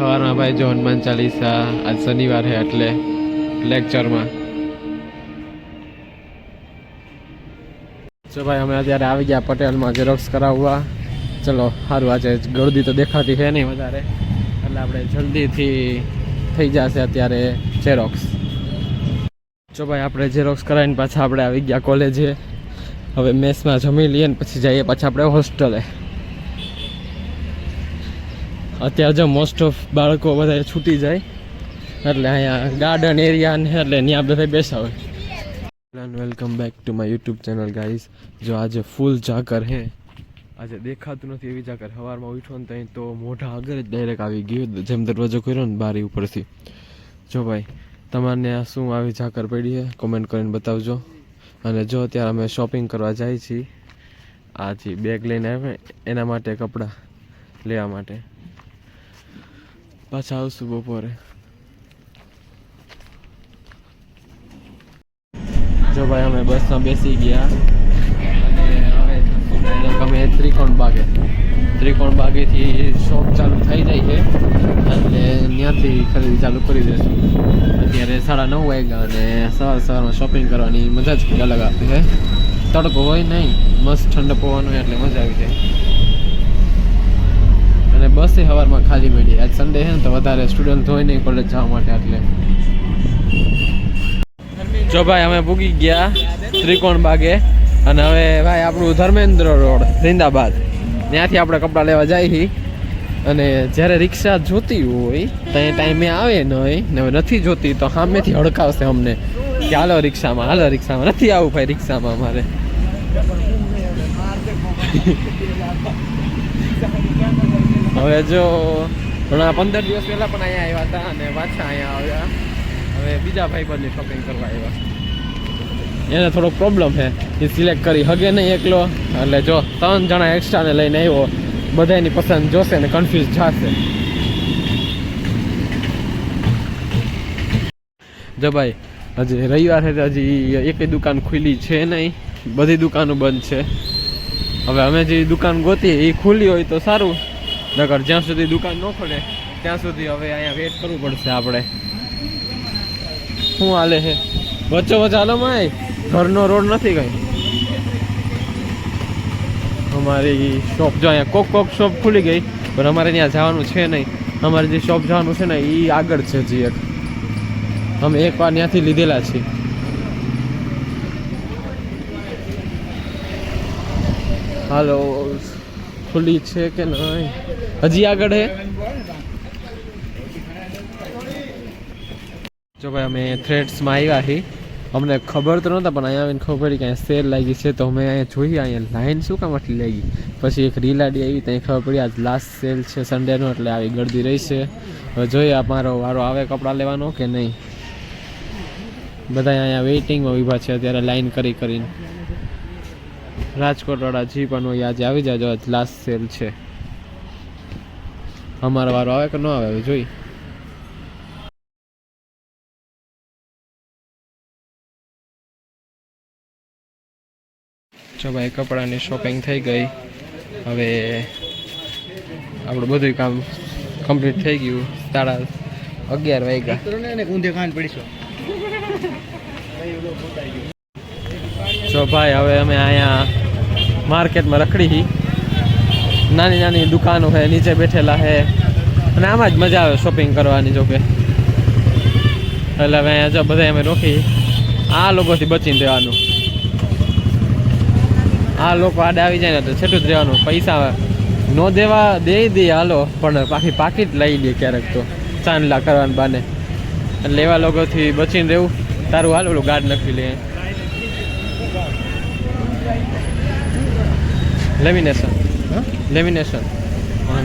સવારમાં ભાઈ જો હનુમાન ચાલીસા આજ શનિવાર છે એટલે લેક્ચરમાં જો ભાઈ અમે અત્યારે આવી ગયા પટેલમાં ઝેરોક્સ કરાવવા. ચલો સારું, આજે ગળદી તો દેખાતી છે નહીં વધારે એટલે આપણે જલ્દીથી થઈ જશે અત્યારે ઝેરોક્સ. જો ભાઈ આપણે ઝેરોક્સ કરાવીને પાછા આપણે આવી ગયા કોલેજે. હવે મેસમાં જમી લઈએ ને પછી જઈએ પાછા આપણે હોસ્ટેલે. અત્યારે જો મોસ્ટ ઓફ બાળકો બધા છૂટી જાય એટલે અહીંયા ગાર્ડન એરિયા ને એટલે ત્યાં બધા બેસા હોય. Welcome back to my YouTube channel guys. જો આજે ફૂલ ઝાકર હે, આજે દેખાતું નથી એવી ઝાકર. સવારમાં ઉઠો ને ત્યાં તો મોઢા આગળ જ ડાયરેક્ટ આવી ગયું, જેમ દરવાજો કર્યો ને બારી ઉપરથી. જો ભાઈ તમારે શું આવી ઝાકર પડી છે કોમેન્ટ કરીને બતાવજો. અને જો અત્યારે અમે શોપિંગ કરવા જાય છીએ, આ જે બેગ લઈને આવે એના માટે કપડાં લેવા માટે. પાછા આવશું બપોરે. જો ભાઈ અમે બસમાં બેસી ગયા અને હવે અમે ત્રિકોણ બાગેથી શોપ ચાલુ થઈ જાય છે એટલે ત્યાંથી ખરીદી ચાલુ કરી દઈશું. અત્યારે 9:30 વાગ્યા અને સવારમાં શોપિંગ કરવાની મજા જ અલગ આપી છે. તડકો હોય નહીં, મસ્ત ઠંડો પવન હોય એટલે મજા આવી જાય. અને બસે સવારમાં ખાલી મળી. આજ સન્ડે છે ને તો વધારે સ્ટુડન્ટ હોય નહીં કોલેજ જવા માટે એટલે. જો ભાઈ અમે પૂગી ગયા ત્રિકોણ બાગે અને હવે ભાઈ આપણું ધર્મેન્દ્ર રોડ ઝિંદાબાદ ત્યાંથી આપણે કપડાં લેવા જાય. અને જ્યારે રિક્ષા જોતી હોય ત્યાં ટાઈમે આવે ન હોય ને હવે નથી જોતી તો સામેથી હડકાવશે અમને કે હાલો રિક્ષામાં. નથી આવું ભાઈ રિક્ષામાં અમારે. હવે જો ઘણા 15 દિવસ પહેલા પણ અહીંયા આવ્યા હતા અને પાછા અહીંયા આવ્યા. હવે બીજા ભાઈ બંધની શોપિંગ કરવા આવ્યા. એને થોડો પ્રોબ્લેમ છે, એ સિલેક્ટ કરી હગે નહીં એકલો એટલે જો 3 જણા એક્સ્ટ્રાને લઈને આવ્યો. બધાની પસંદ જોશે ને કન્ફ્યુઝ જશે. જો ભાઈ હજી રવિવાર છે તો હજી એકેય દુકાન ખુલ્લી છે નહીં, બધી દુકાનો બંધ છે. હવે અમે જે દુકાન ગોતી એ ખુલ્લી હોય તો સારું, નકર જ્યાં સુધી દુકાન ન ખોલે ત્યાં સુધી હવે અહીંયા વેટ કરવું પડશે આપણે. શું હાલે છે વચ્ચે હાલો માય, ઘરનો રોડ નથી કઈ. અમારી શોપ જો અહીંયા કોક શોપ ખુલી ગઈ પણ અમારે ત્યાં જવાનું છે નહીં. અમારે જે શોપ જવાનું છે ને એ આગળ છે. હજી એક અમે એકવાર ત્યાંથી લીધેલા છીએ. હાલો ખુલ્લી છે કે નહીં? હજી આગળ હે. જો ભાઈ અમે થ્રેડ્સમાં આવ્યા છીએ. અમને ખબર તો નહોતા પણ અહીંયા આવીને ખબર પડી કે અહીંયા સેલ લાગી છે તો અમે અહીંયા જોઈએ અહીંયા લાઈન શું કામ આટલી લાગી. પછી એક રીલાડી આવી ત્યાં ખબર પડી આજ લાસ્ટ સેલ છે સન્ડેનો એટલે આવી ગળદી રહી છે. હવે જોઈએ અમારો વારો આવે કપડાં લેવાનો કે નહીં. બધા અહીંયા વેઇટિંગમાં ઊભા છે અત્યારે લાઈન કરીને. રાજકોટવાળા જી પણ હોય આજે આવી જાજો, આજ લાસ્ટ સેલ છે. અમારો વારો આવે કે ન આવે હવે જોઈ. જો ભાઈ કપડાની શોપિંગ થઈ ગઈ. હવે આપણું બધું કામ કમ્પ્લીટ થઈ ગયું. 11:30 વાગ્યા. જો ભાઈ હવે અમે અહીંયા માર્કેટમાં રખડી. નાની દુકાનો છે, નીચે બેઠેલા છે અને આમાં જ મજા આવે શોપિંગ કરવાની. જો કે એટલે હવે અહીંયા જો બધા અમે રોકી આ લોકોથી બચીને રહેવાનું. આ લોકો આડે આવી જાય ને તો છેટું જ રહેવાનું. પૈસા નો દેવા દે હાલો પણ પાછી પાકીટ લઈ લે ક્યારેક તો ચાંદલા કરવાના બાને. એટલે એવા લોકોથી બચીને રહેવું. તારું હાલ ઓલું ગાર્ડ નક્કી લે.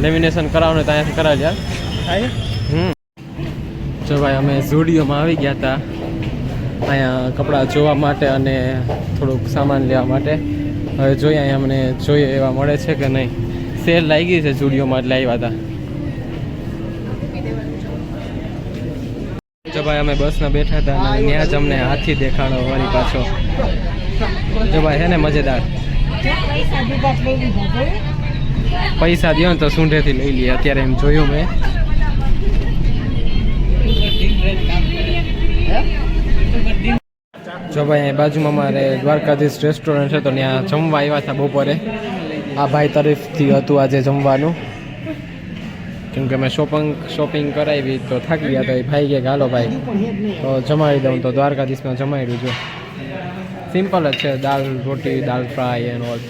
લેમિનેશન કરાવવાનું તો અહીંયાથી કરાવી યાર. જો ભાઈ અમે ઝુડિયોમાં આવી ગયા હતા અહીંયા કપડાં જોવા માટે અને થોડુંક સામાન લેવા માટે. હવે જોઈએ અહીંયા અમને જોઈએ એવા મળે છે કે નહીં. સેલ લાગી છે ઝુડિયોમાં એટલે આવ્યા હતા. જો ભાઈ અમે બસમાં બેઠા હતા અને ત્યાં જ અમને હાથી દેખાડો વળી પાછો. જો ભાઈ છે ને મજેદાર. પૈસા દો ને તો સૂંઢેથી લઈ લઈએ અત્યારે એમ જોયું મેં. જો ભાઈ અહીં બાજુમાં અમારે દ્વારકાધીશ રેસ્ટોરન્ટ છે તો ત્યાં જમવા આવ્યા હતા બપોરે. આ ભાઈ તરફથી હતું આજે જમવાનું, કેમ કે મેં શોપિંગ કરાવી તો થાકી ગયા તો એ ભાઈ કે હાલો ભાઈ તો જમાડી દઉં, તો દ્વારકાધીશમાં જમાડ્યું જો. સિમ્પલ જ છે, દાલ રોટી, દાલ ફ્રાય એન્ડ ઓલ.